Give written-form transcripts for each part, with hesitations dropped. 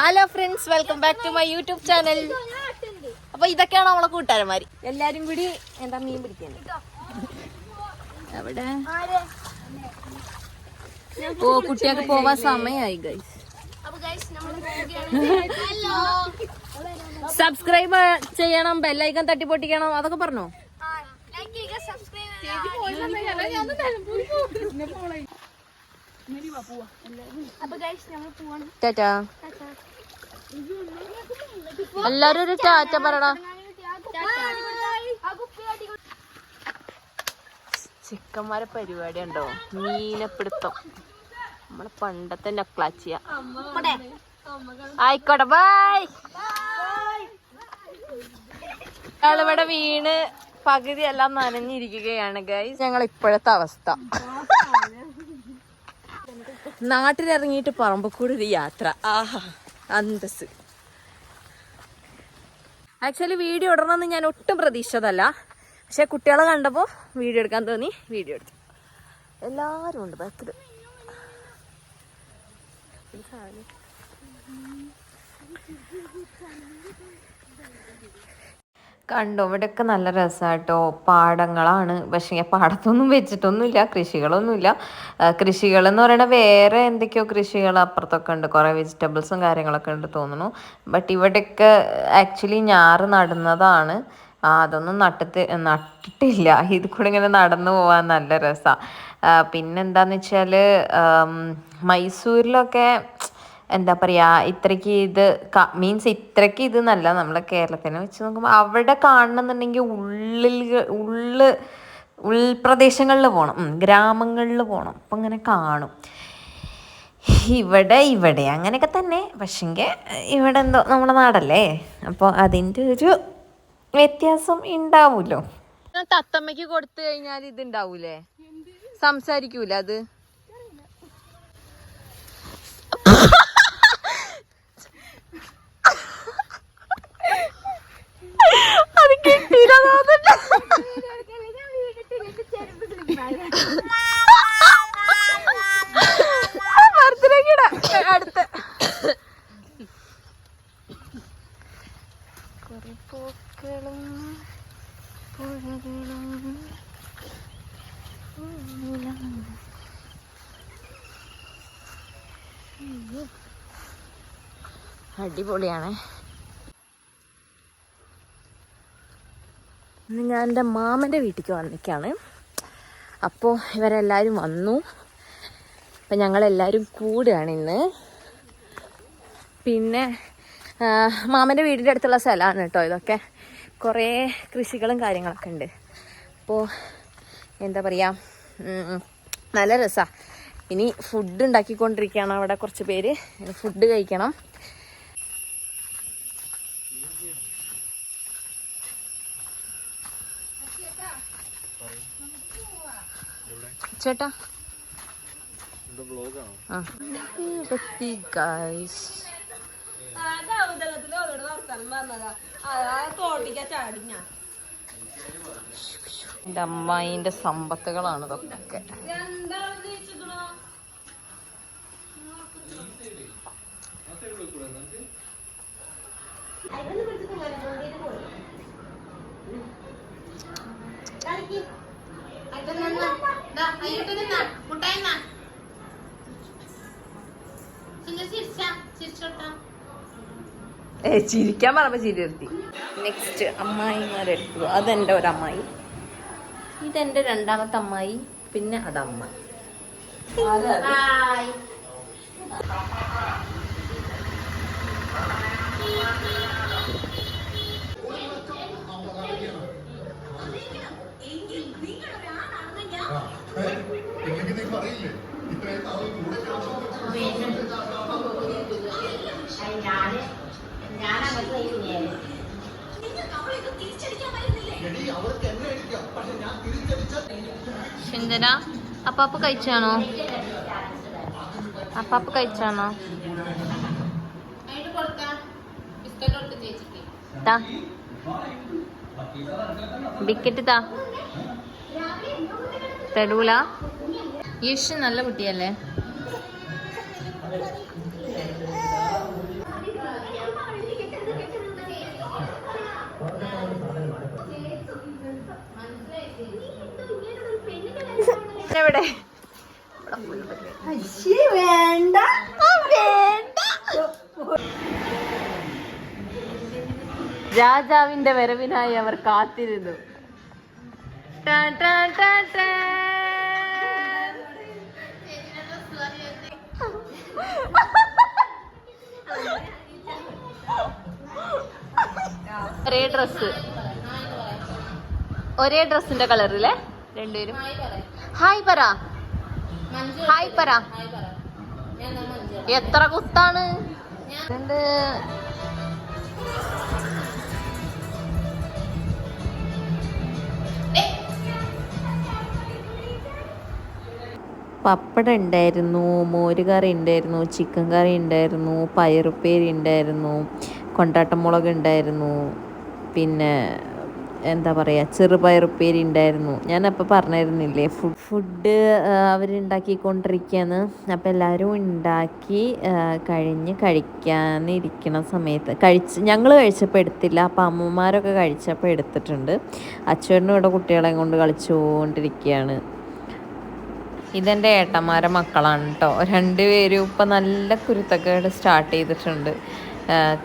Hello friends, welcome back to my YouTube channel. അപ്പൊ ഇതൊക്കെയാണ് നമ്മളെ കൂട്ടുകാരന്മാര് എല്ലാരും കൂടി എന്താ മീൻ പിടിക്കുന്നത്. അവിടെ ഓ കുട്ടിയൊക്കെ പോവാൻ സമയമായി ഗൈസ്. സബ്സ്ക്രൈബ് ചെയ്യണം, ബെല്ലൈക്കൺ തട്ടിപ്പൊട്ടിക്കണം, അതൊക്കെ പറഞ്ഞോ. ടാറ്റാ. എല്ലാരും ഒരു ടാറ്റ പറയടാ. ചിക്കന്മാരെ പരിപാടി ഉണ്ടോ? മീനപ്പിടുത്തം. നമ്മളെ പണ്ടത്തെ നക്ലാച്ചിയ. ആയിക്കോട്ടെ, ബൈ. ഞങ്ങളിവിടെ വീണ് പകുതി എല്ലാം നനഞ്ഞിരിക്കുകയാണ് ഗൈസ്. ഞങ്ങൾ ഇപ്പോഴത്തെ അവസ്ഥ. നാട്ടിലിറങ്ങിയിട്ട് പറമ്പക്കൂടെ ഒരു യാത്ര. ആഹാ, അന്തസ്. ആക്ച്വലി വീഡിയോ ഇടണമെന്ന് ഞാൻ ഒട്ടും പ്രതീക്ഷിച്ചതല്ല. പക്ഷെ കുട്ടികളെ കണ്ടപ്പോൾ വീഡിയോ എടുക്കാൻ തോന്നി, വീഡിയോ എടുത്തു. എല്ലാവരും ഉണ്ട് ബാക്കിൽ. കണ്ടോ, ഇവിടെയൊക്കെ നല്ല രസമായിട്ടോ. പാടങ്ങളാണ്. പക്ഷേ പാടത്തൊന്നും വെച്ചിട്ടൊന്നുമില്ല, കൃഷികളൊന്നുമില്ല. കൃഷികളെന്ന് പറയുന്നത് വേറെ എന്തൊക്കെയോ കൃഷികൾ അപ്പുറത്തൊക്കെ ഉണ്ട്, കുറേ വെജിറ്റബിൾസും കാര്യങ്ങളൊക്കെ ഉണ്ട് തോന്നുന്നു. ബട്ട് ഇവിടെയൊക്കെ ആക്ച്വലി ഞാറ് നടുന്നതാണ്. അതൊന്നും നട്ടിട്ടില്ല. ഇത് കൂടെ ഇങ്ങനെ നടന്നു പോകാൻ നല്ല രസമാണ്. പിന്നെന്താന്ന് വെച്ചാൽ മൈസൂരിലൊക്കെ എന്താ പറയുക, ഇത്രയ്ക്ക് ഇത് മീൻസ് ഇത്രയ്ക്ക് ഇത് നല്ല നമ്മളെ കേരളത്തിനെ വെച്ച് നോക്കുമ്പോൾ അവിടെ കാണണമെന്നുണ്ടെങ്കിൽ ഉൾപ്രദേശങ്ങളിൽ പോകണം, ഗ്രാമങ്ങളിൽ പോകണം. അപ്പം ഇങ്ങനെ കാണും. ഇവിടെ അങ്ങനെയൊക്കെ തന്നെ. പക്ഷെങ്കിൽ ഇവിടെ എന്തോ നമ്മുടെ നാടല്ലേ, അപ്പോൾ അതിൻ്റെ ഒരു വ്യത്യാസം ഉണ്ടാവുമല്ലോ. തത്തമ്മയ്ക്ക് കൊടുത്തു കഴിഞ്ഞാൽ ഇത് ഉണ്ടാവൂലേ? സംസാരിക്കൂല അത്? അത് കിട്ടിയില്ല. അടുത്ത കുറെ പൂക്കളും പുഴകളും അടിപൊളിയാണ്. ഇന്ന് ഞാൻ എൻ്റെ മാമൻ്റെ വീട്ടിലേക്ക് വന്നിരിക്കുകയാണ്. അപ്പോൾ ഇവരെല്ലാവരും വന്നു. അപ്പം ഞങ്ങളെല്ലാവരും കൂടുകയാണ് ഇന്ന്. പിന്നെ മാമൻ്റെ വീടിൻ്റെ അടുത്തുള്ള സ്ഥലമാണ് കേട്ടോ ഇതൊക്കെ. കുറേ കൃഷികളും കാര്യങ്ങളൊക്കെ ഉണ്ട്. അപ്പോൾ എന്താ പറയുക, നല്ല രസമാണ്. ഇനി ഫുഡ് ഉണ്ടാക്കിക്കൊണ്ടിരിക്കുകയാണ് അവിടെ കുറച്ച് പേര്. ഫുഡ് കഴിക്കണം. ചേട്ടാ എൻ്റെ അമ്മായിൻ്റെ സമ്പത്തുകളാണ് ഇതൊക്കെ. ചിരിക്കാൻ പറഞ്ഞപ്പോ ചിരി നിർത്തി. നെക്സ്റ്റ് അമ്മായിമാരെടുത്തു. അതെൻ്റെ ഒരു അമ്മായി, ഇതെൻ്റെ രണ്ടാമത്തെ അമ്മായി, പിന്നെ അതമ്മ. ശിന്തന അപ്പാപ്പ് കഴിച്ചാണോ? അപ്പാപ്പ് കഴിച്ചാണോ? ബിക്കറ്റ് താ. തരൂല. യശ് നല്ല കുട്ടിയല്ലേ? ഇവിടെ വേണ്ട വേണ്ട. രാജാവിന്റെ വരവിനായി അവർ കാത്തിരുന്നു. ഒരേ ഡ്രസ്സിന്റെ കളറിലെ രണ്ടുപേരും ഹായ് പറ, ഹായ് പറ. എത്ര കുത്താണ് പപ്പടം ഉണ്ടായിരുന്നു, മോരുകറി ഉണ്ടായിരുന്നു, ചിക്കൻ കറി ഉണ്ടായിരുന്നു, പയറുപ്പേരി ഉണ്ടായിരുന്നു, കൊണ്ടാട്ടമുളക് ഉണ്ടായിരുന്നു, പിന്നെ എന്താ പറയുക ചെറുപയറുപ്പേരി ഉണ്ടായിരുന്നു. ഞാനപ്പോൾ പറഞ്ഞിരുന്നില്ലേ ഫുഡ് അവരുണ്ടാക്കിക്കൊണ്ടിരിക്കുകയെന്ന്. അപ്പോൾ എല്ലാവരും ഉണ്ടാക്കി കഴിഞ്ഞ് കഴിക്കാനിരിക്കുന്ന സമയത്ത് ഞങ്ങൾ കഴിച്ചപ്പോൾ എടുത്തില്ല. അപ്പോൾ അമ്മമാരൊക്കെ കഴിച്ചപ്പോൾ എടുത്തിട്ടുണ്ട്. അച്ഛനും ഇവിടെ കുട്ടികളെ കൊണ്ട് കളിച്ചുകൊണ്ടിരിക്കുകയാണ്. ഇതെൻ്റെ ഏട്ടന്മാരെ മക്കളാണ് കേട്ടോ. രണ്ടുപേരും ഇപ്പം നല്ല കുരുത്തക്കേട് സ്റ്റാർട്ട് ചെയ്തിട്ടുണ്ട്.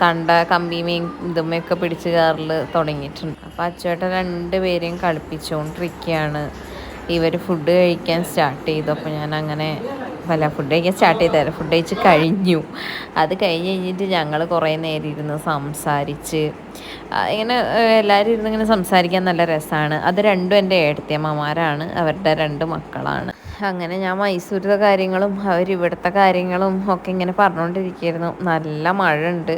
കണ്ട കമ്പിമേയും ഇതുമ്മയൊക്കെ പിടിച്ച് കയറൽ തുടങ്ങിയിട്ടുണ്ട്. അപ്പോൾ അച്ചേട്ടൻ രണ്ടുപേരെയും കളിപ്പിച്ചുകൊണ്ടിരിക്കുകയാണ്. ഇവർ ഫുഡ് കഴിക്കാൻ സ്റ്റാർട്ട് ചെയ്തു. അപ്പോൾ ഞാൻ അങ്ങനെ ഫുഡ് കഴിക്കാൻ സ്റ്റാർട്ട് ചെയ്തായിരുന്നു. ഫുഡ് കഴിച്ച് കഴിഞ്ഞു. അത് കഴിഞ്ഞിട്ട് ഞങ്ങൾ കുറേ നേരം ഇരുന്ന് സംസാരിച്ച് ഇങ്ങനെ എല്ലാവരും ഇരുന്ന് ഇങ്ങനെ സംസാരിക്കാൻ നല്ല രസമാണ്. അത് രണ്ടും എൻ്റെ ഏട്ടത്തിയമ്മമാരാണ്, അവരുടെ 2 മക്കളാണ്. അങ്ങനെ ഞാൻ മൈസൂരിലെ കാര്യങ്ങളും അവരിവിടുത്തെ കാര്യങ്ങളും ഒക്കെ ഇങ്ങനെ പറഞ്ഞുകൊണ്ടിരിക്കുകയായിരുന്നു. നല്ല മഴ ഉണ്ട്.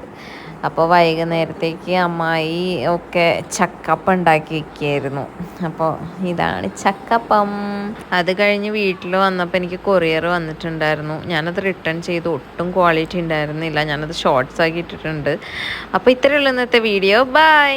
അപ്പോൾ വൈകുന്നേരത്തേക്ക് അമ്മായി ഒക്കെ ചക്കപ്പം ഉണ്ടാക്കി വയ്ക്കുകയായിരുന്നു. അപ്പോൾ ഇതാണ് ചക്കപ്പം. അത് കഴിഞ്ഞ് വീട്ടിൽ വന്നപ്പോൾ എനിക്ക് കൊറിയർ വന്നിട്ടുണ്ടായിരുന്നു. ഞാനത് റിട്ടേൺ ചെയ്തു. ഒട്ടും ക്വാളിറ്റി ഉണ്ടായിരുന്നില്ല. ഞാനത് ഷോർട്സ് ആക്കി ഇട്ടിട്ടുണ്ട്. അപ്പോൾ ഇത്രയുള്ള ഇന്നത്തെ വീഡിയോ. ബൈ.